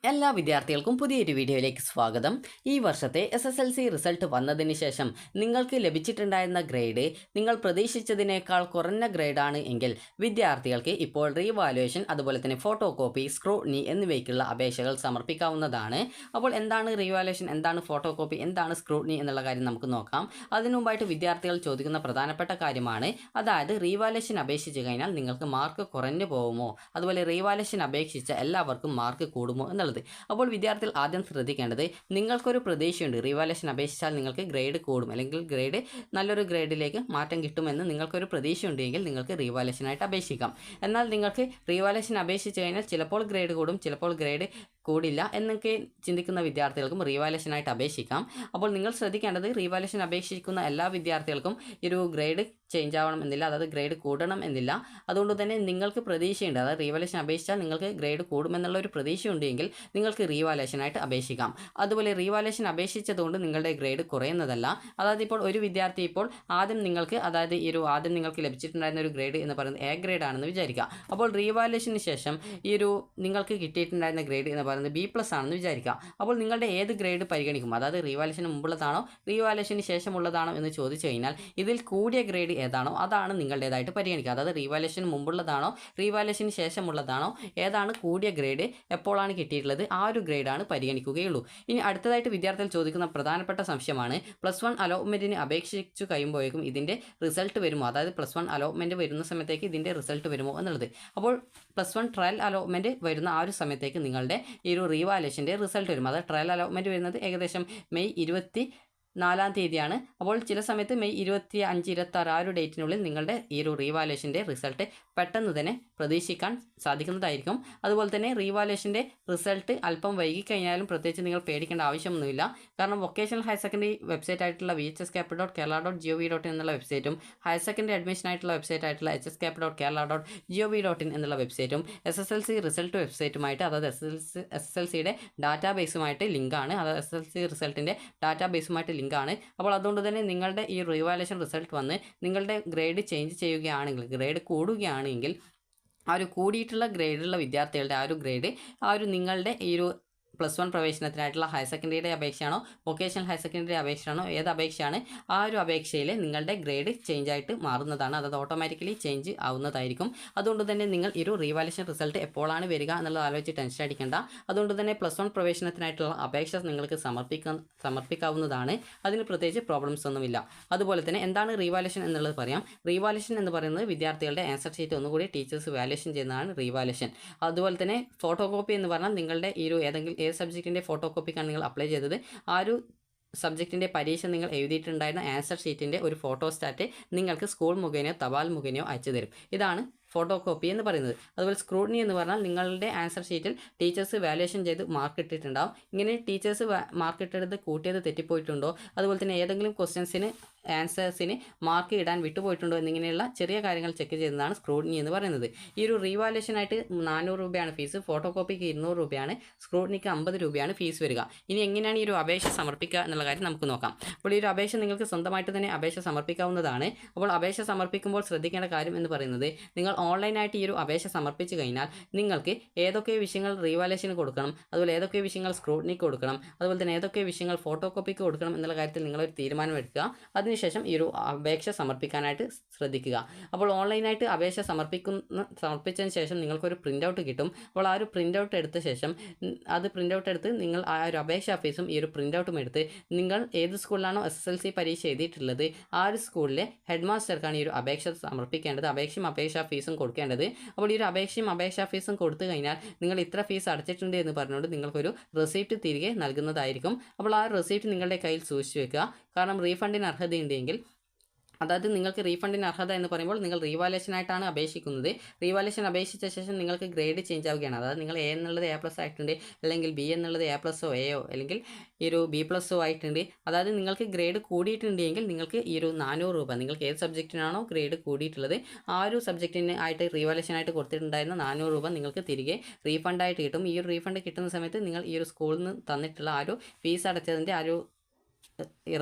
എല്ലാ വിദ്യാർത്ഥികൾക്കും പുതിയൊരു വീഡിയോയിലേക്ക് സ്വാഗതം. ഈ വർഷത്തെ SSLC റിസൾട്ട് വന്നതിന് ശേഷം നിങ്ങൾക്ക് ലഭിച്ചിട്ടുണ്ടായിരുന്ന ഗ്രേഡ് നിങ്ങൾ പ്രതീക്ഷിച്ചതിനേക്കാൾ കുറഞ്ഞ ഗ്രേഡാണ് എങ്കിൽ വിദ്യാർത്ഥികൾക്ക് ഇപ്പോൾ റീവാലുവേഷൻ, അതുപോലെ തന്നെ ഫോട്ടോ കോപ്പി, സ്ക്രൂട്ടിനി എന്നിവയ്ക്കുള്ള അപേക്ഷകൾ സമർപ്പിക്കാവുന്നതാണ്. അപ്പോൾ എന്താണ് റീവാലുവേഷൻ, എന്താണ് ഫോട്ടോ കോപ്പി, എന്താണ് സ്ക്രൂട്ടിനി എന്നുള്ള കാര്യം നമുക്ക് നോക്കാം. അതിനു മുമ്പായിട്ട് വിദ്യാർത്ഥികൾ ചോദിക്കുന്ന പ്രധാനപ്പെട്ട കാര്യമാണ്, അതായത് റീവാലുവേഷൻ അപേക്ഷിച്ച് കഴിഞ്ഞാൽ നിങ്ങൾക്ക് മാർക്ക് കുറഞ്ഞു പോകുമോ, അതുപോലെ റീവാലുവേഷൻ അപേക്ഷിച്ച എല്ലാവർക്കും മാർക്ക് കൂടുമോ എന്നുള്ളത്. അപ്പോൾ വിദ്യാർത്ഥികൾ ആദ്യം ശ്രദ്ധിക്കേണ്ടത്, നിങ്ങൾക്കൊരു പ്രതീക്ഷയുണ്ട് റീവാലുവേഷൻ അപേക്ഷിച്ചാൽ നിങ്ങൾക്ക് ഗ്രേഡ് കൂടും, അല്ലെങ്കിൽ ഗ്രേഡ് നല്ലൊരു ഗ്രേഡിലേക്ക് മാറ്റം കിട്ടുമെന്ന് നിങ്ങൾക്കൊരു പ്രതീക്ഷയുണ്ടെങ്കിൽ നിങ്ങൾക്ക് റീവാലുവേഷനായിട്ട് അപേക്ഷിക്കാം. എന്നാൽ നിങ്ങൾക്ക് റീവാലുവേഷൻ അപേക്ഷിച്ച് കഴിഞ്ഞാൽ ചിലപ്പോൾ ഗ്രേഡ് കൂടും, ചിലപ്പോൾ ഗ്രേഡ് കൂടില്ല എന്നൊക്കെ ചിന്തിക്കുന്ന വിദ്യാർത്ഥികൾക്കും റീവാലുവേഷനായിട്ട് അപേക്ഷിക്കാം. അപ്പോൾ നിങ്ങൾ ശ്രദ്ധിക്കേണ്ടത്, റീവാലുവേഷൻ അപേക്ഷിക്കുന്ന എല്ലാ വിദ്യാർത്ഥികൾക്കും ഒരു ഗ്രേഡ് ചേഞ്ച് ആവണം എന്നില്ല, അതായത് ഗ്രേഡ് കൂടണം എന്നില്ല. അതുകൊണ്ട് തന്നെ നിങ്ങൾക്ക് പ്രതീക്ഷയുണ്ട്, അതായത് റീവാലുവേഷൻ അപേക്ഷിച്ചാൽ നിങ്ങൾക്ക് ഗ്രേഡ് കൂടുമെന്നുള്ള ഒരു പ്രതീക്ഷയുണ്ടെങ്കിൽ നിങ്ങൾക്ക് റീവാലുവേഷനായിട്ട് അപേക്ഷിക്കാം. അതുപോലെ റീവാലുവേഷൻ അപേക്ഷിച്ചതുകൊണ്ട് നിങ്ങളുടെ ഗ്രേഡ് കുറയുന്നതല്ല. അതായത് ഇപ്പോൾ ഒരു വിദ്യാർത്ഥി ഇപ്പോൾ ആദ്യം നിങ്ങൾക്ക്, അതായത് ആദ്യം നിങ്ങൾക്ക് ലഭിച്ചിട്ടുണ്ടായിരുന്ന ഒരു ഗ്രേഡ് എന്ന് പറയുന്നത് A ഗ്രേഡ് ആണെന്ന് വിചാരിക്കുക. അപ്പോൾ റീവാലുവേഷന് ശേഷം നിങ്ങൾക്ക് കിട്ടിയിട്ടുണ്ടായിരുന്ന ഗ്രേഡ് എന്ന് പറയുന്നത് B+ ആണെന്ന് വിചാരിക്കുക. അപ്പോൾ നിങ്ങളുടെ ഏത് ഗ്രേഡ് പരിഗണിക്കും, അതായത് റീവാലുവേഷന് മുമ്പുള്ളതാണോ റീവാലുവേഷന് ശേഷമുള്ളതാണോ എന്ന് ചോദിച്ചു കഴിഞ്ഞാൽ ഇതിൽ കൂടിയ ഗ്രേഡ് ഏതാണോ അതാണ് നിങ്ങളുടേതായിട്ട് പരിഗണിക്കുക. അതായത് റീവാലുവേഷന് മുമ്പുള്ളതാണോ റീവാലുവേഷന് ശേഷമുള്ളതാണോ, ഏതാണ് കൂടിയ ഗ്രേഡ്, എപ്പോഴാണ് കിട്ടിയിട്ടുള്ളത്, ആ ഒരു ഗ്രേഡാണ് പരിഗണിക്കുകയുള്ളൂ. ഇനി അടുത്തതായിട്ട് വിദ്യാർത്ഥികൾ ചോദിക്കുന്ന പ്രധാനപ്പെട്ട സംശയമാണ്, +1 അലോട്ട്മെൻറ്റിന് അപേക്ഷിച്ചു കഴിയുമ്പോഴേക്കും ഇതിൻ്റെ റിസൾട്ട് വരുമോ, അതായത് +1 അലോട്ട്മെൻറ്റ് വരുന്ന സമയത്തേക്ക് ഇതിൻ്റെ റിസൾട്ട് വരുമോ എന്നുള്ളത്. അപ്പോൾ +1 ട്രയൽ അലോട്ട്മെൻറ്റ് വരുന്ന ആ ഒരു സമയത്തേക്ക് നിങ്ങളുടെ റീവാലുവേഷൻ്റെ റിസൾട്ട് വരും. അതായത് ട്രയൽ അലോട്ട്മെൻറ്റ് വരുന്നത് ഏകദേശം മെയ് 24-ാം തീയതിയാണ്. അപ്പോൾ ചില സമയത്ത് മെയ് 25, 26 ആ ഒരു ഡേറ്റിനുള്ളിൽ നിങ്ങളുടെ റീവാലുവേഷൻ്റെ റിസൾട്ട് പെട്ടെന്ന് തന്നെ പ്രതീക്ഷിക്കാൻ സാധിക്കുന്നതായിരിക്കും. അതുപോലെ തന്നെ റീവാലുവേഷൻ്റെ റിസൾട്ട് അല്പം വൈകിക്കഴിഞ്ഞാലും പ്രത്യേകിച്ച് നിങ്ങൾ പേടിക്കേണ്ട ആവശ്യമൊന്നുമില്ല. കാരണം വൊക്കേഷണൽ ഹയർ സെക്കൻഡറി വെബ്സൈറ്റ് ആയിട്ടുള്ള vhscap.kerala.gov.in എന്നുള്ള വെബ്സൈറ്റും, ഹയർ സെക്കൻഡറി അഡ്മിഷൻ ആയിട്ടുള്ള വെബ്സൈറ്റ് ആയിട്ടുള്ള hscap.kerala.gov.in എന്നുള്ള വെബ്സൈറ്റും SSLC റിസൾട്ട് വെബ്സൈറ്റുമായിട്ട്, അതായത് SSLCയുടെ ഡാറ്റാബേസുമായിട്ട് ലിങ്കാണ്, അതായത് SSLC റിസൾട്ടിൻ്റെ ഡാറ്റാബേസുമായിട്ട് ലിങ്കാണ്. അപ്പോൾ അതുകൊണ്ട് തന്നെ നിങ്ങളുടെ റീവാലുവേഷൻ റിസൾട്ട് വന്ന് നിങ്ങളുടെ ഗ്രേഡ് ചേഞ്ച് ചെയ്യുകയാണെങ്കിൽ, ഗ്രേഡ് കൂടുകയാണെങ്കിൽ, ആ ഒരു കൂടിയിട്ടുള്ള ഗ്രേഡുള്ള വിദ്യാർത്ഥികളുടെ ആ ഒരു ഗ്രേഡ് നിങ്ങളുടെ +1 പ്രവേശനത്തിനായിട്ടുള്ള ഹയർ സെക്കൻഡറിയുടെ അപേക്ഷയാണോ, വൊക്കേഷണൽ ഹയർ സെക്കൻഡറി അപേക്ഷയാണോ, ഏത് അപേക്ഷയാണ്, ആ ഒരു അപേക്ഷയിൽ നിങ്ങളുടെ ഗ്രേഡ് ചേഞ്ച് ആയിട്ട് മാറുന്നതാണ്. അതായത് ഓട്ടോമാറ്റിക്കലി ചേഞ്ച് ആവുന്നതായിരിക്കും. അതുകൊണ്ട് തന്നെ നിങ്ങൾ റീവാലുവേഷൻ റിസൾട്ട് എപ്പോഴാണ് വരിക എന്നുള്ളത് ആലോചിച്ച് ടെൻഷൻ അടിക്കേണ്ട. അതുകൊണ്ട് തന്നെ +1 പ്രവേശനത്തിനായിട്ടുള്ള അപേക്ഷ നിങ്ങൾക്ക് സമർപ്പിക്കാവുന്നതാണ്. അതിന് പ്രത്യേകിച്ച് പ്രോബ്ലംസ് ഒന്നുമില്ല. അതുപോലെ തന്നെ എന്താണ് റീവാലുവേഷൻ എന്നുള്ളത് പറയാം. റീവാലുവേഷൻ എന്ന് പറയുന്നത് വിദ്യാർത്ഥികളുടെ ആൻസർ ഷീറ്റ് ഒന്നുകൂടി ടീച്ചേഴ്സ് വാല്യുവേഷൻ ചെയ്യുന്നതാണ് റീവാലുവേഷൻ. അതുപോലെ തന്നെ ഫോട്ടോ കോപ്പി എന്ന് പറഞ്ഞാൽ നിങ്ങളുടെ ഏതെങ്കിലും ഏത് സബ്ജക്റ്റിൻ്റെ ഫോട്ടോ കോപ്പിക്കാണ് നിങ്ങൾ അപ്ലൈ ചെയ്തത്, ആ ഒരു സബ്ജക്റ്റിൻ്റെ പരീക്ഷ നിങ്ങൾ എഴുതിയിട്ടുണ്ടായിരുന്ന ആൻസർ ഷീറ്റിൻ്റെ ഒരു ഫോട്ടോസ്റ്റാറ്റ് നിങ്ങൾക്ക് സ്കൂൾ മുഖേനയോ തപാൽ മുഖേനയോ അയച്ചു തരും. ഇതാണ് ഫോട്ടോ കോപ്പി എന്ന് പറയുന്നത്. അതുപോലെ സ്ക്രൂട്ടിനി എന്ന് പറഞ്ഞാൽ നിങ്ങളുടെ ആൻസർ ഷീറ്റിൽ ടീച്ചേഴ്സ് വാല്യുവേഷൻ ചെയ്ത് മാർക്ക് ഇട്ടിട്ടുണ്ടാവും. ഇങ്ങനെ ടീച്ചേഴ്സ് മാർക്ക് ഇട്ടെടുത്ത് കൂട്ടിയത് തെറ്റിപ്പോയിട്ടുണ്ടോ, അതുപോലെ തന്നെ ഏതെങ്കിലും ക്വസ്റ്റ്യൻസിന് ആൻസേഴ്സിന് മാർക്ക് ഇടാൻ വിട്ടുപോയിട്ടുണ്ടോ എന്നിങ്ങനെയുള്ള ചെറിയ കാര്യങ്ങൾ ചെക്ക് ചെയ്യുന്നതാണ് സ്ക്രൂട്ടിനി എന്ന് പറയുന്നത്. റീവാലുവേഷനായിട്ട് 400 രൂപയാണ് ഫീസ്, ഫോട്ടോ കോപ്പിക്ക് 200 രൂപയാണ്, സ്ക്രൂട്ടിനിക്ക് 50 രൂപയാണ് ഫീസ് വരിക. ഇനി എങ്ങനെയാണ് അപേക്ഷ സമർപ്പിക്കുക എന്നുള്ള കാര്യം നമുക്ക് നോക്കാം. അപ്പോൾ അപേക്ഷ നിങ്ങൾക്ക് സ്വന്തമായിട്ട് തന്നെ അപേക്ഷ സമർപ്പിക്കാവുന്നതാണ്. അപ്പോൾ അപേക്ഷ സമർപ്പിക്കുമ്പോൾ ശ്രദ്ധിക്കേണ്ട കാര്യം എന്ന് പറയുന്നത്, നിങ്ങൾ ഓൺലൈനായിട്ട് അപേക്ഷ സമർപ്പിച്ചു കഴിഞ്ഞാൽ നിങ്ങൾക്ക് ഏതൊക്കെ വിഷയങ്ങൾ റീവാലുവേഷന് കൊടുക്കണം, അതുപോലെ ഏതൊക്കെ വിഷയങ്ങൾ സ്ക്രൂട്ടിനിക്ക് കൊടുക്കണം, അതുപോലെ തന്നെ ഏതൊക്കെ വിഷയങ്ങൾ ഫോട്ടോ കോപ്പിക്ക് കൊടുക്കണം എന്നുള്ള കാര്യത്തിൽ നിങ്ങളൊരു തീരുമാനം എടുക്കുക. അതിനുശേഷം അപേക്ഷ സമർപ്പിക്കാനായിട്ട് ശ്രദ്ധിക്കുക. അപ്പോൾ ഓൺലൈനായിട്ട് അപേക്ഷ സമർപ്പിച്ചതിന് ശേഷം നിങ്ങൾക്കൊരു പ്രിൻ്റ് ഔട്ട് കിട്ടും. അപ്പോൾ ആ ഒരു പ്രിൻ്റ് ഔട്ട് എടുത്ത ശേഷം പ്രിൻ്റ് ഔട്ട് എടുത്ത് നിങ്ങൾ ആ ഒരു അപേക്ഷാ ഫീസും പ്രിൻ്റ് ഔട്ടും എടുത്ത് നിങ്ങൾ ഏത് സ്കൂളിലാണോ SSLC പരീക്ഷ എഴുതിയിട്ടുള്ളത് ആ ഒരു സ്കൂളിലെ ഹെഡ് മാസ്റ്റർക്കാണ് അപേക്ഷ സമർപ്പിക്കേണ്ടത്. അപേക്ഷയും അപേക്ഷാ ഫീസും കൊടുക്കേണ്ടത്. അപ്പോൾ അപേക്ഷയും അപേക്ഷാ ഫീസും കൊടുത്തു കഴിഞ്ഞാൽ നിങ്ങൾ ഇത്ര ഫീസ് അടച്ചിട്ടുണ്ട് എന്ന് പറഞ്ഞുകൊണ്ട് നിങ്ങൾക്കൊരു റെസിപ്റ്റ് തിരികെ നൽകുന്നതായിരിക്കും. അപ്പോൾ ആ റെസിപ്റ്റ് നിങ്ങളുടെ കയ്യിൽ സൂക്ഷിച്ചു വെക്കുക. കാരണം റീഫണ്ടിന് അർഹതയുണ്ടെങ്കിൽ, അതായത് നിങ്ങൾക്ക് റീഫണ്ടിന് അർഹത എന്ന് പറയുമ്പോൾ നിങ്ങൾ റീവാലുവേഷനായിട്ടാണ് അപേക്ഷിക്കുന്നത്. റീവാലുവേഷൻ അപേക്ഷിച്ച ശേഷം നിങ്ങൾക്ക് ഗ്രേഡ് ചേഞ്ച് ആവുകയാണ്. അതായത് നിങ്ങൾ A എന്നുള്ളത് A+ ആയിട്ടുണ്ട്, അല്ലെങ്കിൽ B എന്നുള്ളത് A+ഓ Aയോ, അല്ലെങ്കിൽ B+ഓ ആയിട്ടുണ്ട്. അതായത് നിങ്ങൾക്ക് ഗ്രേഡ് കൂടിയിട്ടുണ്ടെങ്കിൽ നിങ്ങൾക്ക് 400 രൂപ, നിങ്ങൾക്ക് ഏത് സബ്ജക്റ്റിനാണോ ഗ്രേഡ് കൂടിയിട്ടുള്ളത് ആ ഒരു സബ്ജക്റ്റിന് ആയിട്ട് റീവാലുവേഷനായിട്ട് കൊടുത്തിട്ടുണ്ടായിരുന്ന 400 രൂപ നിങ്ങൾക്ക് തിരികെ റീഫണ്ടായിട്ട് കിട്ടും. റീഫണ്ട് കിട്ടുന്ന സമയത്ത് നിങ്ങൾ സ്കൂളിൽ നിന്ന് തന്നിട്ടുള്ള ആ ഒരു ഫീസ് അടച്ചതിൻ്റെ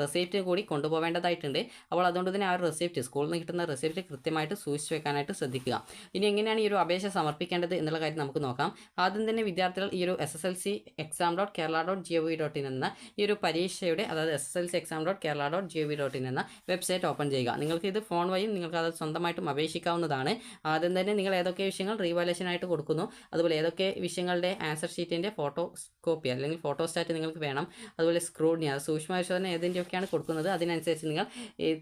റെസിപ്റ്റ് കൂടി കൊണ്ടുപോകേണ്ടതായിട്ടുണ്ട്. അപ്പോൾ അതുകൊണ്ട് തന്നെ ആ ഒരു റെസിപ്റ്റ് സ്കൂളിൽ നിന്ന് കിട്ടുന്ന റെസിപ്റ്റ് കൃത്യമായിട്ട് സൂക്ഷിച്ച് വെക്കാനായിട്ട് ശ്രദ്ധിക്കുക. ഇനി എങ്ങനെയാണ് ഈ ഒരു അപേക്ഷ സമർപ്പിക്കേണ്ടത് എന്നുള്ള കാര്യം നമുക്ക് നോക്കാം. ആദ്യം തന്നെ വിദ്യാർത്ഥികൾ ഈ ഒരു SSLC exam.kerala.gov.in എന്ന ഈ ഒരു പരീക്ഷയുടെ, അതായത് SSLC exam.kerala.gov.in എന്ന വെബ്സൈറ്റ് ഓപ്പൺ ചെയ്യുക. നിങ്ങൾക്ക് ഇത് ഫോൺ വഴിയും നിങ്ങൾക്ക് അത് സ്വന്തമായിട്ടും അപേക്ഷിക്കാവുന്നതാണ്. ആദ്യം തന്നെ നിങ്ങൾ ഏതൊക്കെ വിഷയങ്ങൾ റീവാലുവേഷനായിട്ട് കൊടുക്കുന്നു, അതുപോലെ ഏതൊക്കെ വിഷയങ്ങളുടെ ആൻസർ ഷീറ്റിൻ്റെ ഫോട്ടോ കോപ്പി അല്ലെങ്കിൽ ഫോട്ടോസ്റ്റാറ്റ് നിങ്ങൾക്ക് വേണം, അതുപോലെ സ്ക്രൂട്ടിനി, അത് സൂക്ഷ്മപരിശോധന ഏതിൻ്റെയൊക്കെയാണ് കൊടുക്കുന്നത് അതിനനുസരിച്ച് നിങ്ങൾ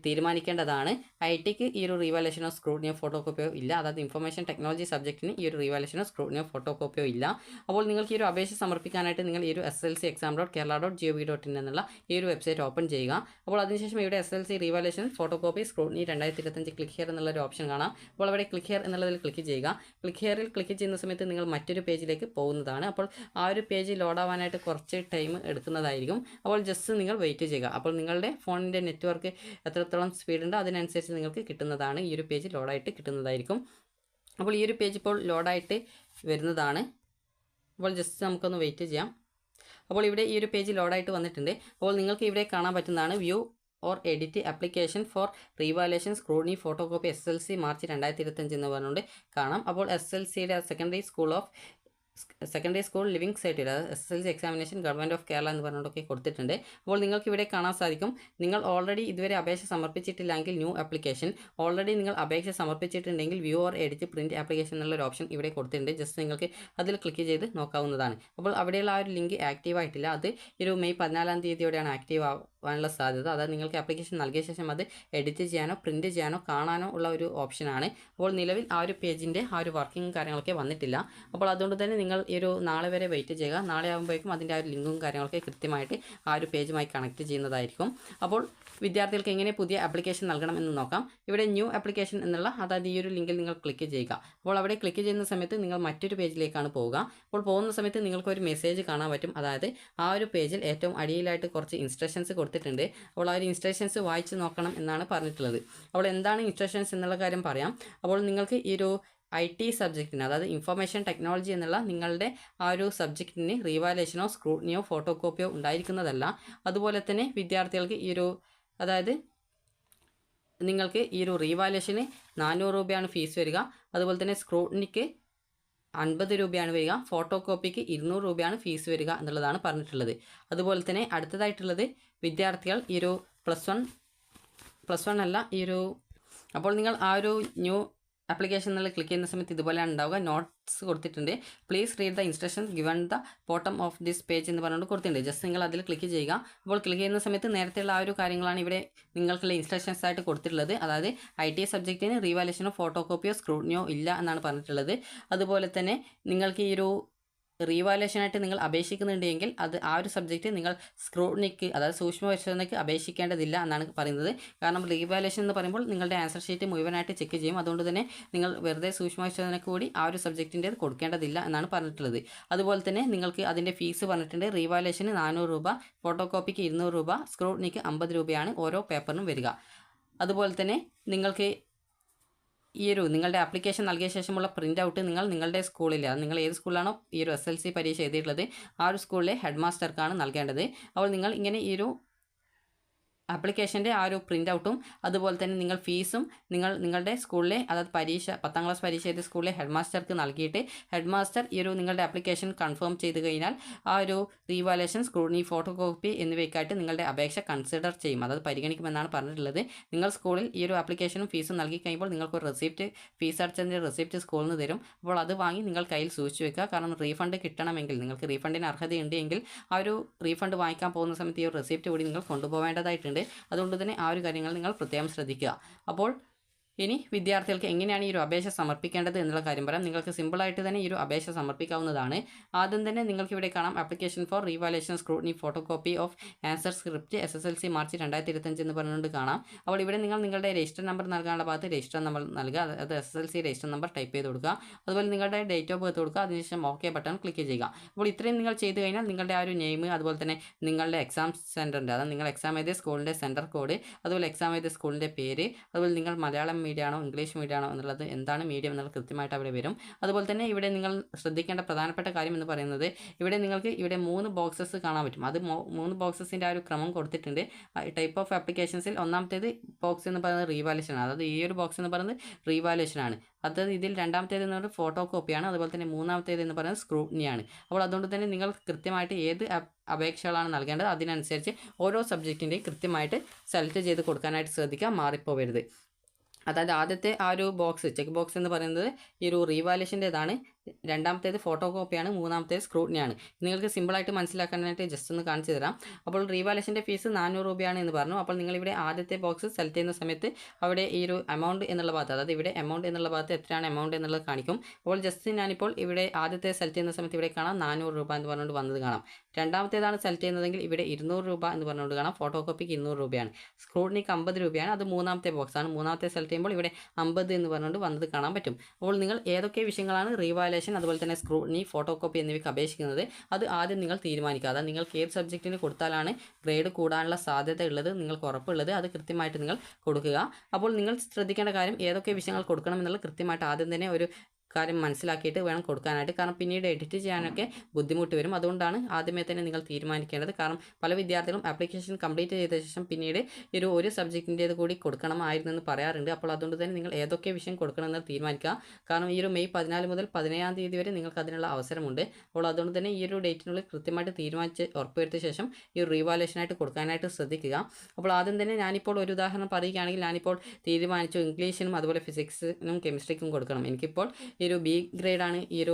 തീരുമാനിക്കേണ്ടതാണ്. IT-ക്ക് ഈ ഒരു റീവാലുവേഷനോ സ്ക്രൂട്ടിനിയോ ഫോട്ടോ കോപ്പിയോ ഇല്ല. അതായത് ഇൻഫർമേഷൻ ടെക്നോളജി സബ്ജക്റ്റിന് ഈ ഒരു റീവാലുവേഷനോ സ്ക്രൂട്ടിനിയോ ഫോട്ടോ കോപ്പിയോ ഇല്ല. അപ്പോൾ നിങ്ങൾക്ക് ഈ ഒരു അപേക്ഷ സമർപ്പിക്കാനായിട്ട് നിങ്ങൾ ഈ ഒരു SSLC exam.kerala.gov.in എന്നുള്ള ഈ ഒരു വെബ്സൈറ്റ് ഓപ്പൺ ചെയ്യുക. അപ്പോൾ അതിനുശേഷം ഇവിടെ SSLC revaluation photo copy scrutiny 2025 click here എന്നുള്ള ഒരു ഓപ്ഷൻ കാണാം. അപ്പോൾ അവിടെ ക്ലിക്ക് ഹിയർ എന്നുള്ളതിൽ ക്ലിക്ക് ചെയ്യുക. ക്ലിക്ക് ഹിയറിൽ ക്ലിക്ക് ചെയ്യുന്ന സമയത്ത് നിങ്ങൾ മറ്റൊരു പേജിലേക്ക് പോകുന്നതാണ്. അപ്പോൾ ആ ഒരു പേജ് ലോഡാവാനായിട്ട് കുറച്ച് ടൈം എടുക്കുന്നതായിരിക്കും. അപ്പോൾ ജസ്റ്റ് നിങ്ങൾ വെയിറ്റ് ചെയ്യുക. അപ്പോൾ നിങ്ങളുടെ ഫോണിൻ്റെ നെറ്റ്വർക്ക് എത്രത്തോളം സ്പീഡ് ഉണ്ടോ അതിനനുസരിച്ച് നിങ്ങൾക്ക് കിട്ടുന്നതാണ്, ഈ ഒരു പേജ് ലോഡായിട്ട് കിട്ടുന്നതായിരിക്കും. അപ്പോൾ ഈ ഒരു പേജ് ഇപ്പോൾ ലോഡായിട്ട് വരുന്നതാണ്. അപ്പോൾ ജസ്റ്റ് നമുക്കൊന്ന് വെയിറ്റ് ചെയ്യാം. അപ്പോൾ ഇവിടെ ഈ ഒരു പേജ് ലോഡായിട്ട് വന്നിട്ടുണ്ട്. അപ്പോൾ നിങ്ങൾക്ക് ഇവിടെ കാണാൻ പറ്റുന്നതാണ് view or edit application for revaluation scrutiny photo copy SSLC March 2025 എന്ന് പറഞ്ഞുകൊണ്ട് കാണാം. അപ്പോൾ SSLCയുടെ സെക്കൻഡറി സ്കൂൾ ലിവിംഗ് സർട്ടിഫിക്കറ്റ്, അതായത് SSLC examination government of Kerala എന്ന് പറഞ്ഞുകൊണ്ടൊക്കെ കൊടുത്തിട്ടുണ്ട്. അപ്പോൾ നിങ്ങൾക്ക് ഇവിടെ കാണാൻ സാധിക്കും, നിങ്ങൾ ഓൾറെഡി ഇതുവരെ അപേക്ഷ സമർപ്പിച്ചിട്ടില്ലെങ്കിൽ ന്യൂ ആപ്ലിക്കേഷൻ, ഓൾറെഡി നിങ്ങൾ അപേക്ഷ സമർപ്പിച്ചിട്ടുണ്ടെങ്കിൽ view or edit print application എന്നുള്ളൊരു ഓപ്ഷൻ ഇവിടെ കൊടുത്തിട്ടുണ്ട്. ജസ്റ്റ് നിങ്ങൾക്ക് അതിൽ ക്ലിക്ക് ചെയ്ത് നോക്കാവുന്നതാണ്. അപ്പോൾ അവിടെയുള്ള ആ ഒരു ലിങ്ക് ആക്റ്റീവ് ആയിട്ടില്ല. അത് ഒരു മെയ് 14 തീയതിയോടെയാണ് ആക്റ്റീവ് ആവാനുള്ള സാധ്യത. അതായത് നിങ്ങൾക്ക് ആപ്ലിക്കേഷൻ നൽകിയ ശേഷം അത് എഡിറ്റ് ചെയ്യാനോ പ്രിൻറ്റ് ചെയ്യാനോ കാണാനോ ഉള്ള ഒരു ഓപ്ഷനാണ്. അപ്പോൾ നിലവിൽ ആ ഒരു പേജിൻ്റെ ആ ഒരു വർക്കിംഗ് കാര്യങ്ങളൊക്കെ വന്നിട്ടില്ല. അപ്പോൾ അതുകൊണ്ട് തന്നെ നിങ്ങൾ ഈ ഒരു നാളെ വരെ വെയിറ്റ് ചെയ്യുക. നാളെ ആകുമ്പോഴേക്കും അതിൻ്റെ ആ ഒരു ലിങ്കും കാര്യങ്ങളൊക്കെ കൃത്യമായിട്ട് ആ ഒരു പേജുമായി കണക്ട് ചെയ്യുന്നതായിരിക്കും. അപ്പോൾ വിദ്യാർത്ഥികൾക്ക് എങ്ങനെ പുതിയ ആപ്ലിക്കേഷൻ നൽകണമെന്ന് നോക്കാം. ഇവിടെ ന്യൂ ആപ്ലിക്കേഷൻ എന്നുള്ള, അതായത് ഈ ഒരു ലിങ്കിൽ നിങ്ങൾ ക്ലിക്ക് ചെയ്യുക. അപ്പോൾ അവിടെ ക്ലിക്ക് ചെയ്യുന്ന സമയത്ത് നിങ്ങൾ മറ്റൊരു പേജിലേക്കാണ് പോവുക. അപ്പോൾ പോകുന്ന സമയത്ത് നിങ്ങൾക്കൊരു മെസ്സേജ് കാണാൻ പറ്റും. അതായത് ആ ഒരു പേജിൽ ഏറ്റവും അടിയിലായിട്ട് കുറച്ച് ഇൻസ്ട്രക്ഷൻസ് കൊടുത്തിട്ടുണ്ട്. അപ്പോൾ ആ ഒരു ഇൻസ്ട്രക്ഷൻസ് വായിച്ച് നോക്കണം എന്നാണ് പറഞ്ഞിട്ടുള്ളത്. അപ്പോൾ എന്താണ് ഇൻസ്ട്രക്ഷൻസ് എന്നുള്ള കാര്യം പറയാം. അപ്പോൾ നിങ്ങൾക്ക് ഈ ഒരു IT സബ്ജക്റ്റിന്, അതായത് ഇൻഫർമേഷൻ ടെക്നോളജി എന്നുള്ള നിങ്ങളുടെ ആ ഒരു സബ്ജക്റ്റിന് റീവാലുവേഷനോ സ്ക്രൂട്ടിനിയോ ഫോട്ടോ കോപ്പിയോ ഉണ്ടായിരിക്കുന്നതല്ല. അതുപോലെ തന്നെ വിദ്യാർത്ഥികൾക്ക് ഈ ഒരു, അതായത് നിങ്ങൾക്ക് ഈ ഒരു റീവാലുവേഷന് 400 രൂപയാണ് ഫീസ് വരിക. അതുപോലെ തന്നെ സ്ക്രൂട്ടിനിക്ക് 50 രൂപയാണ് വരിക. ഫോട്ടോ കോപ്പിക്ക് 200 രൂപയാണ് ഫീസ് വരിക എന്നുള്ളതാണ് പറഞ്ഞിട്ടുള്ളത്. അതുപോലെ തന്നെ അടുത്തതായിട്ടുള്ളത് വിദ്യാർത്ഥികൾ ഈ ഒരു പ്ലസ് വൺ അല്ല, ഈ ഒരു, അപ്പോൾ നിങ്ങൾ ആ ഒരു ന്യൂ ആപ്ലിക്കേഷൻ എന്നുള്ള ക്ലിക്ക് ചെയ്യുന്ന സമയത്ത് ഇതുപോലെയാണ് ഉണ്ടാവുക. നോട്ട്സ് കൊടുത്തിട്ടുണ്ട്. Please read the instructions given the bottom of this page എന്ന് പറഞ്ഞുകൊണ്ട് കൊടുത്തിട്ടുണ്ട്. ജസ്റ്റ് നിങ്ങൾ അതിൽ ക്ലിക്ക് ചെയ്യുക. അപ്പോൾ ക്ലിക്ക് ചെയ്യുന്ന സമയത്ത് നേരത്തെയുള്ള ആ ഒരു കാര്യങ്ങളാണ് ഇവിടെ നിങ്ങൾക്കുള്ള ഇൻസ്ട്രക്ഷൻസ് ആയിട്ട് കൊടുത്തിട്ടുള്ളത്. അതായത് IT സബ്ജക്റ്റിന് റീവാലുവേഷനോ ഫോട്ടോ കോപ്പിയോ സ്ക്രൂട്ടിനിയോ ഇല്ല എന്നാണ് പറഞ്ഞിട്ടുള്ളത്. അതുപോലെ തന്നെ നിങ്ങൾക്ക് ഈ ഒരു റീവാലുവേഷനായിട്ട് നിങ്ങൾ അപേക്ഷിക്കുന്നുണ്ടെങ്കിൽ അത് ആ ഒരു സബ്ജക്റ്റ് നിങ്ങൾ സ്ക്രൂട്ടിനിക്ക്, അതായത് സൂക്ഷ്മ പരിശോധനയ്ക്ക് അപേക്ഷിക്കേണ്ടതില്ല എന്നാണ് പറയുന്നത്. കാരണം റീവാലുവേഷൻ എന്ന് പറയുമ്പോൾ നിങ്ങളുടെ ആൻസർ ഷീറ്റ് മുഴുവനായിട്ട് ചെക്ക് ചെയ്യും. അതുകൊണ്ട് തന്നെ നിങ്ങൾ വെറുതെ സൂക്ഷ്മ പരിശോധനയ്ക്ക് കൂടി ആ ഒരു സബ്ജക്റ്റിൻ്റെ കൊടുക്കേണ്ടതില്ല എന്നാണ് പറഞ്ഞിട്ടുള്ളത്. അതുപോലെ തന്നെ നിങ്ങൾക്ക് അതിൻ്റെ ഫീസ് പറഞ്ഞിട്ടുണ്ട്. റീവാലുവേഷന് 400 രൂപ, ഫോട്ടോ കോപ്പിക്ക് 200 രൂപ, സ്ക്രൂട്ടിനിക്ക് 50 രൂപയാണ് ഓരോ പേപ്പറിനും വരിക. അതുപോലെ തന്നെ നിങ്ങൾക്ക് ഈ ഒരു നിങ്ങളുടെ ആപ്ലിക്കേഷൻ നൽകിയ ശേഷമുള്ള പ്രിൻ്റ് ഔട്ട് നിങ്ങളുടെ സ്കൂളിൽ, അത് നിങ്ങൾ ഏത് സ്കൂളിലാണോ ഈ ഒരു SSLC പരീക്ഷ എഴുതിയിട്ടുള്ളത് ആ ഒരു സ്കൂളിലെ ഹെഡ് മാസ്റ്റർക്കാണ് നൽകേണ്ടത്. അപ്പോൾ നിങ്ങൾ ഇങ്ങനെ ഈ ഒരു ആപ്ലിക്കേഷൻ്റെ ആ ഒരു പ്രിൻ്റ് ഔട്ടും അതുപോലെ തന്നെ നിങ്ങൾ ഫീസും നിങ്ങളുടെ സ്കൂളിലെ, അതായത് 10ാം ക്ലാസ് പരീക്ഷ എഴുതിയ സ്കൂളിലെ ഹെഡ് മാസ്റ്റർക്ക് നൽകിയിട്ട് ഹെഡ് മാസ്റ്റർ ഈ ഒരു നിങ്ങളുടെ ആപ്ലിക്കേഷൻ കൺഫേം ചെയ്ത് കഴിഞ്ഞാൽ ആ ഒരു റീവാലുവേഷൻ സ്ക്രൂട്ടിനി ഫോട്ടോ കോപ്പി എന്നിവയ്ക്കായിട്ട് നിങ്ങളുടെ അപേക്ഷ കൺസിഡർ ചെയ്യും, അതായത് പരിഗണിക്കുമെന്നാണ് പറഞ്ഞിട്ടുള്ളത്. നിങ്ങൾ സ്കൂളിൽ ഈ ഒരു ആപ്ലിക്കേഷനും ഫീസും നൽകി കഴിയുമ്പോൾ നിങ്ങൾക്ക് റെസിപ്റ്റ്, ഫീസ് അടച്ചതിൻ്റെ റെസിപ്റ്റ് സ്കൂളിൽ നിന്ന് തരും. അപ്പോൾ അത് വാങ്ങി നിങ്ങൾ കയ്യിൽ സൂക്ഷിച്ച് വെക്കുക. കാരണം റീഫണ്ട് കിട്ടണമെങ്കിൽ, നിങ്ങൾക്ക് റീഫണ്ടിന് അർഹതയുണ്ട് എങ്കിൽ ആ ഒരു റീഫണ്ട് വാങ്ങിക്കാൻ പോകുന്ന സമയത്ത് ഈ ഒരു റെസിപ്റ്റ് കൂടി നിങ്ങൾ കൊണ്ടുപോകേണ്ടതായിട്ടുണ്ട്. അതുകൊണ്ട് തന്നെ ആ ഒരു കാര്യങ്ങൾ നിങ്ങൾ പ്രത്യേകം ശ്രദ്ധിക്കുക. അപ്പോൾ ഇനി വിദ്യാർത്ഥികൾക്ക് എങ്ങനെയാണ് ഈ ഒരു അപേക്ഷ സമർപ്പിക്കേണ്ടത് എന്നുള്ള കാര്യം പറയാം. നിങ്ങൾക്ക് സിമ്പിളായിട്ട് തന്നെ ഈ ഒരു അപേക്ഷ സമർപ്പിക്കാവുന്നതാണ്. ആദ്യം തന്നെ നിങ്ങൾക്ക് ഇവിടെ കാണാം application for revaluation scrutiny photo copy of answer script SSLC March 2025 എന്ന് പറഞ്ഞുകൊണ്ട് കാണാം. അപ്പോൾ ഇവിടെ നിങ്ങൾ നിങ്ങളുടെ രജിസ്റ്റർ നമ്പർ നൽകാനുള്ള ഭാഗത്ത് രജിസ്റ്റർ നമ്പർ നൽകുക, അത് SSLC രജിസ്റ്റർ നമ്പർ ടൈപ്പ് ചെയ്ത് കൊടുക്കുക. അതുപോലെ നിങ്ങളുടെ ഡേറ്റ് ഓഫ് ബർത്ത് കൊടുക്കുക. അതിനുശേഷം ഓക്കെ ബട്ടൺ ക്ലിക്ക് ചെയ്യുക. അപ്പോൾ ഇത്രയും നിങ്ങൾ ചെയ്ത് കഴിഞ്ഞാൽ നിങ്ങളുടെ ആ ഒരു നെയിം, അതുപോലെ തന്നെ നിങ്ങളുടെ എക്സാം സെൻറ്ററിൻ്റെ, അതായത് നിങ്ങൾ എക്സാം എഴുതിയ സ്കൂളിൻ്റെ സെൻറ്റർ കോഡ്, അതുപോലെ എക്സാം എഴുതിയ സ്കൂളിൻ്റെ പേര്, അതുപോലെ നിങ്ങൾ മലയാളം മീഡിയം ആണോ ഇംഗ്ലീഷ് മീഡിയം ആണോ എന്നുള്ളത്, എന്താണ് മീഡിയം എന്നുള്ളത് കൃത്യമായിട്ട് അവിടെ വരും. അതുപോലെ തന്നെ ഇവിടെ നിങ്ങൾ ശ്രദ്ധിക്കേണ്ട പ്രധാനപ്പെട്ട കാര്യം എന്ന് പറയുന്നത്, ഇവിടെ നിങ്ങൾക്ക് ഇവിടെ 3 ബോക്സസ് കാണാൻ പറ്റും. അത് 3 ബോക്സസിൻ്റെ ആ ഒരു ക്രമം കൊടുത്തിട്ടുണ്ട്. ടൈപ്പ് ഓഫ് ആപ്ലിക്കേഷൻസിൽ ഒന്നാമത്തേത് ബോക്സ് എന്ന് പറയുന്നത് റീവാലുവേഷൻ ആണ്. അതായത് ഈ ഒരു ബോക്സ് എന്ന് പറയുന്നത് റീവാലുവേഷൻ ആണ്. അതായത് ഇതിൽ രണ്ടാമത്തേത് എന്ന് പറയുന്നത് ഫോട്ടോ കോപ്പിയാണ്. അതുപോലെ തന്നെ മൂന്നാമത്തേത് എന്ന് പറയുന്നത് സ്ക്രൂട്ടിനിയാണ്. അപ്പോൾ അതുകൊണ്ട് തന്നെ നിങ്ങൾ കൃത്യമായിട്ട് ഏത് അപേക്ഷകളാണ് നൽകേണ്ടത് അതിനനുസരിച്ച് ഓരോ സബ്ജക്റ്റിൻ്റെയും കൃത്യമായിട്ട് സെലക്ട് ചെയ്ത് കൊടുക്കാനായിട്ട് ശ്രദ്ധിക്കുക, മാറിപ്പോവരുത്. അതായത് ആദ്യത്തെ ആ ഒരു ബോക്സ് ചെക്ക് ബോക്സ് എന്ന് പറയുന്നത് ഈ ഒരു റീവാലുവേഷൻ്റേതാണ്, രണ്ടാമത്തേത് ഫോട്ടോ കോപ്പിയാണ്, മൂന്നാമത്തേത് സ്ക്രൂട്ടിനിയാണ്. നിങ്ങൾക്ക് സിമ്പിളായിട്ട് മനസ്സിലാക്കാനായിട്ട് ജസ്റ്റ് ഒന്ന് കാണിച്ചു തരാം. അപ്പോൾ റീവാലുവേഷൻ്റെ ഫീസ് 400 രൂപയാണ് എന്ന് പറഞ്ഞു. അപ്പോൾ നിങ്ങളിവിടെ ആദ്യത്തെ ബോക്സ് സെലക്ട് ചെയ്യുന്ന സമയത്ത് അവിടെ ഈ ഒരു എമൗണ്ട് എന്നുള്ള ഭാഗത്ത്, അതായത് ഇവിടെ എമൗണ്ട് എന്നുള്ള ഭാഗത്ത് എത്രയാണ് എമൗണ്ട് എന്നുള്ളത് കാണിക്കും. അപ്പോൾ ജസ്റ്റ് ഞാനിപ്പോൾ ഇവിടെ ആദ്യത്തെ സെലക്ട് ചെയ്യുന്ന സമയത്ത് ഇവിടെ കാണാം 400 രൂപ എന്ന് പറഞ്ഞുകൊണ്ട് വന്നത് കാണാം. രണ്ടാമത്തേതാണ് സെലക്ട് ചെയ്യുന്നതെങ്കിൽ ഇവിടെ 200 രൂപ എന്ന് പറഞ്ഞുകൊണ്ട് കാണാം. ഫോട്ടോ കോപ്പിക്ക് 200 രൂപയാണ്. സ്ക്രൂട്ടിനിക്ക് 50 രൂപയാണ്. അത് മൂന്നാമത്തെ ബോക്സാണ്. മൂന്നാമത്തെ സെലക്ട് ചെയ്യുമ്പോൾ ഇവിടെ 50 എന്ന് പറഞ്ഞുകൊണ്ട് വന്നത് കാണാൻ പറ്റും. അപ്പോൾ നിങ്ങൾ ഏതൊക്കെ വിഷയങ്ങളാണ് റീവാലുവേഷൻ അതുപോലെ തന്നെ സ്ക്രൂട്ടിനി, ഫോട്ടോ കോപ്പി എന്നിവയ്ക്ക് അപേക്ഷിക്കുന്നത് അത് ആദ്യം നിങ്ങൾ തീരുമാനിക്കുക. അതായത് നിങ്ങൾക്ക് ഏത് സബ്ജക്റ്റിന് കൊടുത്താലാണ് ഗ്രേഡ് കൂടാനുള്ള സാധ്യത ഉള്ളത്, നിങ്ങൾക്ക് ഉറപ്പുള്ളത്, അത് കൃത്യമായിട്ട് നിങ്ങൾ കൊടുക്കുക. അപ്പോൾ നിങ്ങൾ ശ്രദ്ധിക്കേണ്ട കാര്യം ഏതൊക്കെ വിഷയങ്ങൾ കൊടുക്കണം എന്നുള്ളത് കൃത്യമായിട്ട് ആദ്യം തന്നെ ഒരു കാര്യം മനസ്സിലാക്കിയിട്ട് വേണം കൊടുക്കാനായിട്ട്. കാരണം പിന്നീട് എഡിറ്റ് ചെയ്യാനൊക്കെ ബുദ്ധിമുട്ട് വരും. അതുകൊണ്ടാണ് ആദ്യമേ തന്നെ നിങ്ങൾ തീരുമാനിക്കേണ്ടത്. കാരണം പല വിദ്യാർത്ഥികളും ആപ്ലിക്കേഷൻ കംപ്ലീറ്റ് ചെയ്ത ശേഷം പിന്നീട് ഒരു സബ്ജക്റ്റിൻ്റേത് കൂടി കൊടുക്കണമായിരുന്നെന്ന് പറയാറുണ്ട്. അപ്പോൾ അതുകൊണ്ട് തന്നെ നിങ്ങൾ ഏതൊക്കെ വിഷയം കൊടുക്കണമെന്ന് തീരുമാനിക്കുക. കാരണം ഈ ഒരു മെയ് 14 മുതൽ 17-ാം തീയതി വരെ നിങ്ങൾക്ക് അതിനുള്ള അവസരമുണ്ട്. അപ്പോൾ അതുകൊണ്ട് തന്നെ ഈ ഒരു ഡേറ്റിനുള്ളിൽ കൃത്യമായിട്ട് തീരുമാനിച്ച് ഉറപ്പുവരുത്തിയ ശേഷം ഈ ഒരു റീവാലുവേഷനായിട്ട് കൊടുക്കാനായിട്ട് ശ്രദ്ധിക്കുക. അപ്പോൾ ആദ്യം തന്നെ ഞാനിപ്പോൾ ഒരു ഉദാഹരണം പറയുകയാണെങ്കിൽ, ഞാനിപ്പോൾ തീരുമാനിച്ചു ഇംഗ്ലീഷിനും അതുപോലെ ഫിസിക്സിനും കെമിസ്ട്രിക്കും കൊടുക്കണം. എനിക്കിപ്പോൾ ഈ ഒരു ബി ഗ്രേഡാണ് ഈ ഒരു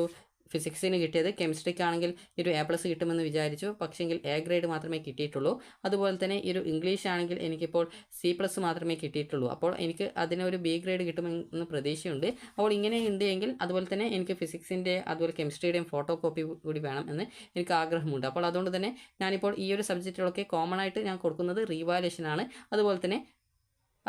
ഫിസിക്സിന് കിട്ടിയത്. കെമിസ്ട്രിക്കാണെങ്കിൽ ഈ ഒരു A+ കിട്ടുമെന്ന് വിചാരിച്ചു, പക്ഷേങ്കിൽ A ഗ്രേഡ് മാത്രമേ കിട്ടിയിട്ടുള്ളൂ. അതുപോലെ തന്നെ ഈ ഒരു ഇംഗ്ലീഷ് ആണെങ്കിൽ എനിക്കിപ്പോൾ C+ മാത്രമേ കിട്ടിയിട്ടുള്ളൂ. അപ്പോൾ എനിക്ക് അതിനൊരു B ഗ്രേഡ് കിട്ടുമെന്ന് പ്രതീക്ഷയുണ്ട്. അപ്പോൾ ഇങ്ങനെ ഉണ്ട് എങ്കിൽ അതുപോലെ തന്നെ എനിക്ക് ഫിസിക്സിൻ്റെ അതുപോലെ കെമിസ്ട്രിയുടെയും ഫോട്ടോ കോപ്പി കൂടി വേണം എന്ന് എനിക്ക് ആഗ്രഹമുണ്ട്. അപ്പോൾ അതുകൊണ്ട് തന്നെ ഞാനിപ്പോൾ ഈ ഒരു സബ്ജക്റ്റുകളൊക്കെ കോമൺ ആയിട്ട് ഞാൻ കൊടുക്കുന്നത് റീവാലുവേഷനാണ്. അതുപോലെ തന്നെ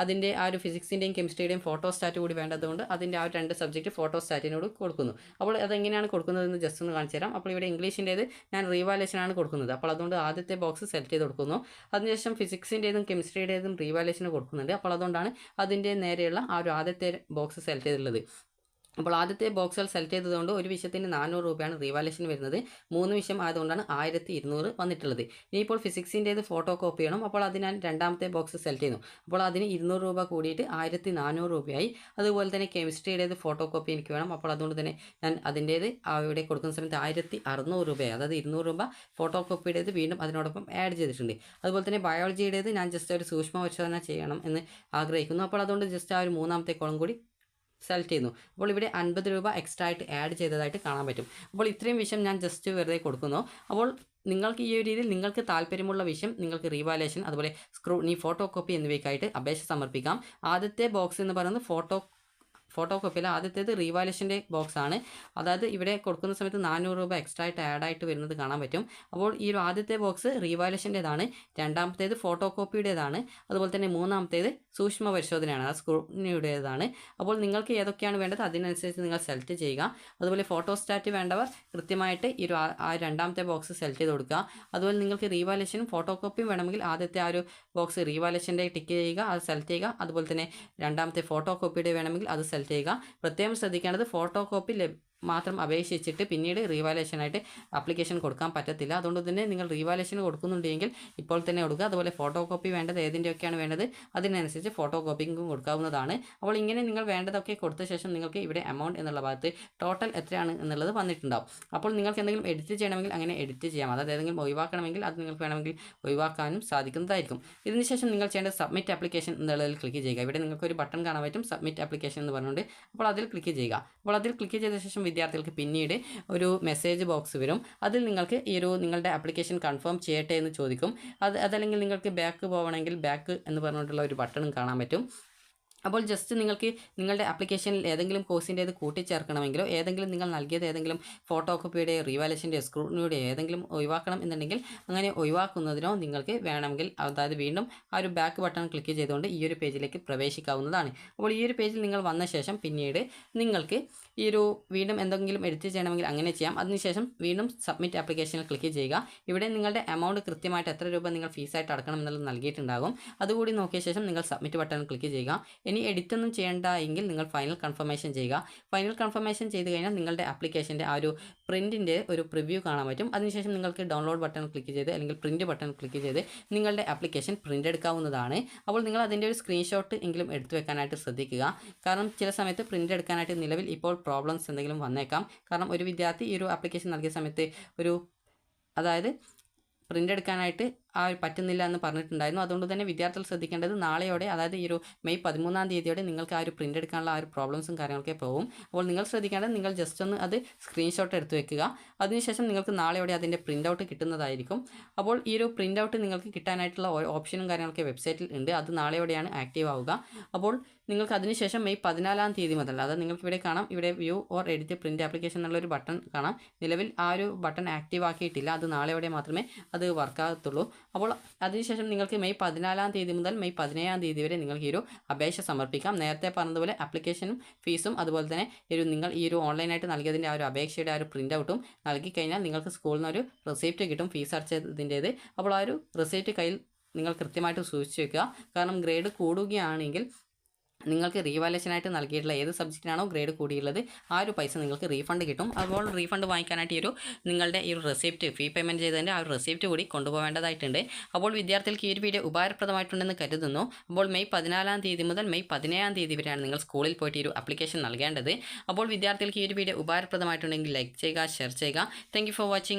അതിൻ്റെ ആ ഒരു ഫിസിക്സിൻ്റെയും കെമിസ്ട്രിയുടെയും ഫോട്ടോ സ്റ്റാറ്റ് കൂടി വേണ്ടതുകൊണ്ട് അതിൻ്റെ ആ 2 സബ്ജക്റ്റ് ഫോട്ടോ സ്റ്റാറ്റിനോട് കൊടുക്കുന്നു. അപ്പോൾ അതെങ്ങനെയാണ് കൊടുക്കുന്നതെന്ന് ജസ്റ്റ് ഒന്ന് കാണിച്ചു തരാം. അപ്പോൾ ഇവിടെ ഇംഗ്ലീഷിൻ്റേത് ഞാൻ റീവാലുവേഷനാണ് കൊടുക്കുന്നത്. അപ്പോൾ അതുകൊണ്ട് ആദ്യത്തെ ബോക്സ് സെലക്ട് ചെയ്ത് കൊടുക്കുന്നു. അതിനുശേഷം ഫിസിക്സിൻ്റേതും കെമിസ്ട്രിയുടേതും റീവാലുവേഷന് കൊടുക്കുന്നുണ്ട്. അപ്പോൾ അതുകൊണ്ടാണ് അതിൻ്റെ നേരെയുള്ള ആ ഒരു ആദ്യത്തെ ബോക്സ് സെലക്ട് ചെയ്തിട്ടുള്ളത്. അപ്പോൾ ആദ്യത്തെ ബോക്സുകൾ സെലക്ട് ചെയ്തതുകൊണ്ട് ഒരു വിഷയത്തിന് 400 രൂപയാണ് റീവാലുവേഷൻ വരുന്നത്. 3 വിഷയം ആയതുകൊണ്ടാണ് 1200 വന്നിട്ടുള്ളത്. ഇനിയിപ്പോൾ ഫിസിക്സിൻ്റേത് ഫോട്ടോ കോപ്പി ചെയ്യണം. അപ്പോൾ അതിന് ഞാൻ രണ്ടാമത്തെ ബോക്സ് സെലക്ട് ചെയ്യുന്നു. അപ്പോൾ അതിന് 200 രൂപ കൂടിയിട്ട് 1400 രൂപയായി. അതുപോലെ തന്നെ കെമിസ്ട്രിയുടേത് ഫോട്ടോ കോപ്പി എനിക്ക് വേണം. അപ്പോൾ അതുകൊണ്ട് തന്നെ ഞാൻ അതിൻ്റേത് ഇവിടെ കൊടുക്കുന്ന സമയത്ത് 1600 രൂപയായി. അതായത് 200 രൂപ ഫോട്ടോ കോപ്പിയുടേത് വീണ്ടും അതിനോടൊപ്പം ആഡ് ചെയ്തിട്ടുണ്ട്. അതുപോലെ തന്നെ ബയോളജിയുടേത് ഞാൻ ജസ്റ്റ് ഒരു സൂക്ഷ്മ പരിശോധന ചെയ്യണം എന്ന് ആഗ്രഹിക്കുന്നു. അപ്പോൾ അതുകൊണ്ട് ജസ്റ്റ് ആ ഒരു മൂന്നാമത്തെ കോളം കൂടി സെലക്ട് ചെയ്യുന്നു. അപ്പോൾ ഇവിടെ 50 രൂപ എക്സ്ട്രാ ആയിട്ട് ആഡ് ചെയ്തതായിട്ട് കാണാൻ പറ്റും. അപ്പോൾ ഇത്രയും വിഷയം ഞാൻ ജസ്റ്റ് വെറുതെ കൊടുക്കുന്നു. അപ്പോൾ നിങ്ങൾക്ക് ഈ ഒരു രീതിയിൽ നിങ്ങൾക്ക് താല്പര്യമുള്ള വിഷയം നിങ്ങൾക്ക് റീവാലുവേഷൻ അതുപോലെ സ്ക്രൂട്ടിനി, ഫോട്ടോ കോപ്പി എന്നിവയ്ക്കായിട്ട് അപേക്ഷ സമർപ്പിക്കാം. ആദ്യത്തെ ബോക്സ് എന്ന് പറയുന്നത് ഫോട്ടോ കോപ്പിയല്ല, ആദ്യത്തേത് റീവാലുവേഷൻ്റെ ബോക്സ് ആണ്. അതായത് ഇവിടെ കൊടുക്കുന്ന സമയത്ത് 400 രൂപ എക്സ്ട്രാ ആയിട്ട് ആഡ് ആയിട്ട് വരുന്നത് കാണാൻ പറ്റും. അപ്പോൾ ഈ ഒരു ആദ്യത്തെ ബോക്സ് റീവാലുവേഷൻ്റേതാണ്, രണ്ടാമത്തേത് ഫോട്ടോ കോപ്പിയുടേതാണ്, അതുപോലെ തന്നെ മൂന്നാമത്തേത് സൂക്ഷ്മ പരിശോധനയാണ്, അത് സ്ക്രൂട്ടിനിയുടേതാണ്. അപ്പോൾ നിങ്ങൾക്ക് ഏതൊക്കെയാണ് വേണ്ടത് അതിനനുസരിച്ച് നിങ്ങൾ സെലക്ട് ചെയ്യുക. അതുപോലെ ഫോട്ടോ സ്റ്റാറ്റ് വേണ്ടവർ കൃത്യമായിട്ട് ഈ ഒരു രണ്ടാമത്തെ ബോക്സ് സെലക്ട് ചെയ്ത് കൊടുക്കുക. അതുപോലെ നിങ്ങൾക്ക് റീവാലുവേഷനും ഫോട്ടോ കോപ്പിയും വേണമെങ്കിൽ ആദ്യത്തെ ആ ഒരു ബോക്സ് റീവാലുവേഷൻ്റെ ടിക്ക് ചെയ്യുക, അത് സെലക്ട് ചെയ്യുക. അതുപോലെ തന്നെ രണ്ടാമത്തെ ഫോട്ടോ കോപ്പിയുടെ വേണമെങ്കിൽ അത് സെലക്ട് ചെയ്യുക. പ്രത്യേകം ശ്രദ്ധിക്കേണ്ടത് ഫോട്ടോ കോപ്പി മാത്രം അപേക്ഷിച്ചിട്ട് പിന്നീട് റീവാലുവേഷനായിട്ട് ആപ്ലിക്കേഷൻ കൊടുക്കാൻ പറ്റത്തില്ല. അതുകൊണ്ട് തന്നെ നിങ്ങൾ റീവാലുവേഷൻ കൊടുക്കുന്നുണ്ടെങ്കിൽ ഇപ്പോൾ തന്നെ കൊടുക്കുക. അതുപോലെ ഫോട്ടോ കോപ്പി വേണ്ടത് ഏതിൻ്റെയൊക്കെയാണ് വേണ്ടത് അതിനനുസരിച്ച് ഫോട്ടോ കോപ്പിക്കും കൊടുക്കാവുന്നതാണ്. അപ്പോൾ ഇങ്ങനെ നിങ്ങൾ വേണ്ടതൊക്കെ കൊടുത്ത ശേഷം നിങ്ങൾക്ക് ഇവിടെ എമൗണ്ട് എന്നുള്ള ഭാഗത്ത് ടോട്ടൽ എത്രയാണ് എന്നുള്ളത് വന്നിട്ടുണ്ടാവും. അപ്പോൾ നിങ്ങൾക്ക് എന്തെങ്കിലും എഡിറ്റ് ചെയ്യണമെങ്കിൽ അങ്ങനെ എഡിറ്റ് ചെയ്യാം. അതായത് ഏതെങ്കിലും ഒഴിവാക്കണമെങ്കിൽ അത് നിങ്ങൾക്ക് വേണമെങ്കിൽ ഒഴിവാക്കാനും സാധിക്കുന്നതായിരിക്കും. ഇതിനുശേഷം നിങ്ങൾ ചെയ്യേണ്ടത് സബ്മിറ്റ് ആപ്ലിക്കേഷൻ എന്നുള്ളതിൽ ക്ലിക്ക് ചെയ്യുക. ഇവിടെ നിങ്ങൾക്ക് ഒരു ബട്ടൺ കാണാൻ പറ്റും, സബ്മിറ്റ് ആപ്ലിക്കേഷൻ എന്ന് പറഞ്ഞുകൊണ്ട്. അപ്പോൾ അതിൽ ക്ലിക്ക് ചെയ്യുക. അപ്പോൾ അതിൽ ക്ലിക്ക് ചെയ്ത ശേഷം വിദ്യാർത്ഥികൾക്ക് പിന്നീട് ഒരു മെസ്സേജ് ബോക്സ് വരും. അതിൽ നിങ്ങൾക്ക് നിങ്ങളുടെ ആപ്ലിക്കേഷൻ കൺഫേം ചെയ്യട്ടെ എന്ന് ചോദിക്കും. അതല്ലെങ്കിൽ നിങ്ങൾക്ക് ബാക്ക് പോകണമെങ്കിൽ ബാക്ക് എന്ന് പറഞ്ഞിട്ടുള്ള ഒരു ബട്ടണും കാണാൻ പറ്റും. അപ്പോൾ ജസ്റ്റ് നിങ്ങൾക്ക് നിങ്ങളുടെ ആപ്ലിക്കേഷനിൽ ഏതെങ്കിലും കോഴ്സിൻ്റേത് കൂട്ടിച്ചേർക്കണമെങ്കിലോ ഏതെങ്കിലും നിങ്ങൾ നൽകിയത് ഏതെങ്കിലും ഫോട്ടോ കോപ്പിയുടെ റീവാലുവേഷൻ്റെ സ്ക്രൂട്ടിനിയുടെ ഏതെങ്കിലും ഒഴിവാക്കണം എന്നുണ്ടെങ്കിൽ അങ്ങനെ ഒഴിവാക്കുന്നതിനോ നിങ്ങൾക്ക് വേണമെങ്കിൽ അതായത് വീണ്ടും ആ ഒരു ബാക്ക് ബട്ടൺ ക്ലിക്ക് ചെയ്തുകൊണ്ട് ഈ ഒരു പേജിലേക്ക് പ്രവേശിക്കാവുന്നതാണ്. അപ്പോൾ ഈ ഒരു പേജിൽ നിങ്ങൾ വന്ന ശേഷം പിന്നീട് നിങ്ങൾക്ക് വീണ്ടും എന്തെങ്കിലും എഡിറ്റ് ചെയ്യണമെങ്കിൽ അങ്ങനെ ചെയ്യാം. അതിനുശേഷം വീണ്ടും സബ്മിറ്റ് ആപ്ലിക്കേഷനിൽ ക്ലിക്ക് ചെയ്യുക. ഇവിടെ നിങ്ങളുടെ എമൗണ്ട് കൃത്യമായിട്ട് എത്ര രൂപ നിങ്ങൾ ഫീസായിട്ട് അടക്കണം എന്നുള്ളത് നൽകിയിട്ടുണ്ടാകും. അതുകൂടി നോക്കിയ ശേഷം നിങ്ങൾ സബ്മിറ്റ് ബട്ടൺ ക്ലിക്ക് ചെയ്യുക. ഇനി എഡിറ്റൊന്നും ചെയ്യേണ്ട എങ്കിൽ നിങ്ങൾ ഫൈനൽ കൺഫർമേഷൻ ചെയ്യുക. ഫൈനൽ കൺഫർമേഷൻ ചെയ്ത് കഴിഞ്ഞാൽ നിങ്ങളുടെ ആപ്ലിക്കേഷൻ്റെ ആ ഒരു പ്രിൻറ്റിൻ്റെ ഒരു പ്രിവ്യൂ കാണാൻ പറ്റും. അതിനുശേഷം നിങ്ങൾക്ക് ഡൗൺലോഡ് ബട്ടൺ ക്ലിക്ക് ചെയ്ത് അല്ലെങ്കിൽ പ്രിൻറ്റ് ബട്ടൺ ക്ലിക്ക് ചെയ്ത് നിങ്ങളുടെ ആപ്ലിക്കേഷൻ പ്രിൻ്റ് എടുക്കാവുന്നതാണ്. അപ്പോൾ നിങ്ങൾ അതിൻ്റെ ഒരു സ്ക്രീൻഷോട്ട് എങ്കിലും എടുത്തു വെക്കാനായിട്ട് ശ്രദ്ധിക്കുക. കാരണം ചില സമയത്ത് പ്രിൻ്റ് എടുക്കാനായിട്ട് നിലവിൽ ഇപ്പോൾ പ്രോബ്ലംസ് എന്തെങ്കിലും വന്നേക്കാം. കാരണം ഒരു വിദ്യാർത്ഥി ഈ ഒരു ആപ്ലിക്കേഷൻ നൽകിയ സമയത്ത് അതായത് പ്രിൻ്റ് എടുക്കാനായിട്ട് പറ്റുന്നില്ല എന്ന് പറഞ്ഞിട്ടുണ്ടായിരുന്നു. അതുകൊണ്ട് തന്നെ വിദ്യാർത്ഥികൾ ശ്രദ്ധിക്കേണ്ടത് നാളെയോടെ, അതായത് ഈ ഒരു മെയ് 13-ാം തീയതിയോടെ നിങ്ങൾക്ക് ആ ഒരു പ്രിൻ്റ് എടുക്കാനുള്ള ആ ഒരു പ്രോബ്ലംസും കാര്യങ്ങളൊക്കെ പോകും. അപ്പോൾ നിങ്ങൾ ശ്രദ്ധിക്കേണ്ടത് നിങ്ങൾ ജസ്റ്റ് ഒന്ന് അത് സ്ക്രീൻഷോട്ട് എടുത്ത് വെക്കുക. അതിനുശേഷം നിങ്ങൾക്ക് നാളെയോടെ അതിൻ്റെ പ്രിൻ്റ് ഔട്ട് കിട്ടുന്നതായിരിക്കും. അപ്പോൾ ഈ ഒരു പ്രിൻ്റ് ഔട്ട് നിങ്ങൾക്ക് കിട്ടാനായിട്ടുള്ള ഓപ്ഷനും കാര്യങ്ങളൊക്കെ വെബ്സൈറ്റിൽ ഉണ്ട്. അത് നാളെയോടെയാണ് ആക്റ്റീവ് ആവുക. അപ്പോൾ നിങ്ങൾക്ക് അതിനുശേഷം മെയ് 14-ാം തീയതി മുതൽ, അതായത് നിങ്ങൾക്ക് ഇവിടെ കാണാം, ഇവിടെ view or edit print application എന്നുള്ളൊരു ബട്ടൺ കാണാം. നിലവിൽ ആ ഒരു ബട്ടൺ ആക്റ്റീവ് ആക്കിയിട്ടില്ല. അത് നാളെയോടെ മാത്രമേ അത് വർക്കാകത്തുള്ളൂ. അപ്പോൾ അതിനുശേഷം നിങ്ങൾക്ക് മെയ് 14-ാം തീയതി മുതൽ മെയ് 17-ാം തീയതി വരെ നിങ്ങൾക്ക് ഈ ഒരു അപേക്ഷ സമർപ്പിക്കാം. നേരത്തെ പറഞ്ഞതുപോലെ ആപ്ലിക്കേഷനും ഫീസും അതുപോലെ തന്നെ നിങ്ങൾ ഈ ഒരു ഓൺലൈനായിട്ട് നൽകിയതിൻ്റെ ആ ഒരു അപേക്ഷയുടെ ആ ഒരു പ്രിൻ്റ് ഔട്ടും നൽകി കഴിഞ്ഞാൽ നിങ്ങൾക്ക് സ്കൂളിൽ നിന്ന് ഒരു റെസിപ്റ്റ് കിട്ടും, ഫീസ് അടച്ചതിൻ്റേത്. അപ്പോൾ ആ ഒരു റെസിപ്റ്റ് കയ്യിൽ നിങ്ങൾ കൃത്യമായിട്ട് സൂക്ഷിച്ച് വെക്കുക. കാരണം ഗ്രേഡ് കൂടുകയാണെങ്കിൽ നിങ്ങൾക്ക് റീവാലുവേഷനായിട്ട് നൽകിയിട്ടുള്ള ഏത് സബ്ജക്റ്റിനാണോ ഗ്രേഡ് കൂടിയുള്ളത് ആ ഒരു പൈസ നിങ്ങൾക്ക് റീഫണ്ട് കിട്ടും. അപ്പോൾ റീഫണ്ട് വാങ്ങിക്കാനായിട്ട് നിങ്ങളുടെ ഈ ഒരു റെസിപ്റ്റ്, ഫീ പേയ്മെൻറ്റ് ചെയ്തതിൻ്റെ ആ ഒരു റെസിപ്റ്റ് കൂടി കൊണ്ടുപോകേണ്ടതായിട്ടുണ്ട്. അപ്പോൾ വിദ്യാർത്ഥികൾക്ക് ഈ ഒരു വീഡിയോ ഉപകാരപ്രദമായിട്ടുണ്ടെന്ന് കരുതുന്നു. അപ്പോൾ മെയ് 14-ാം തീയതി മുതൽ മെയ് 17-ാം തീയതി വരെയാണ് നിങ്ങൾ സ്കൂളിൽ പോയിട്ട് ഈ ഒരു ആപ്ലിക്കേഷൻ നൽകേണ്ടത്. അപ്പോൾ വിദ്യാർത്ഥികൾക്ക് ഈ ഒരു വീഡിയോ ഉപകാരപ്രദമായിട്ടുണ്ടെങ്കിൽ ലൈക്ക് ചെയ്യുക, ഷെയർ ചെയ്യുക. Thank you for watching.